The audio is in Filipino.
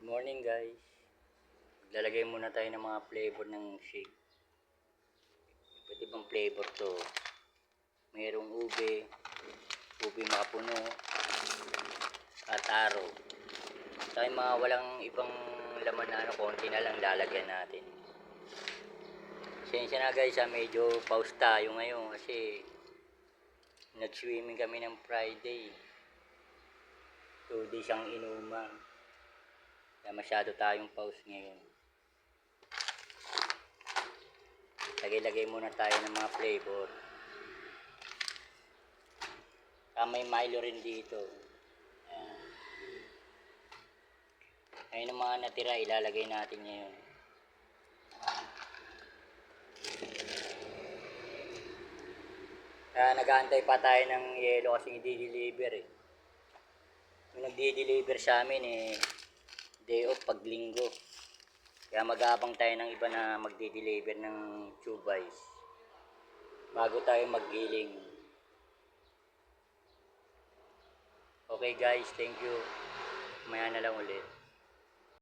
Morning guys. Lalagay muna tayo ng mga flavor ng shake. Iba't ibang flavor to. Mayroong ube makapuno, at taro. Saka yung mga walang ibang laman na konti na lang lalagyan natin. Pasensya na guys, medyo pause tayo ngayon kasi nag-swimming kami ng Friday. 2 days ang inuman. Kaya masyado tayong pause ngayon. Lagay muna tayo ng mga flavor. May Milo rin dito. Ayun ang mga natira, ilalagay natin ngayon. Nag-aantay pa tayo ng yelo kasi i-deliver eh. Yung nagdi-deliver sa amin day off pag linggo. Kaya mag-aabang tayo ng iba na magdi-deliver ng chubais bago tayo maggiling. Okay guys, thank you. Maya na lang ulit.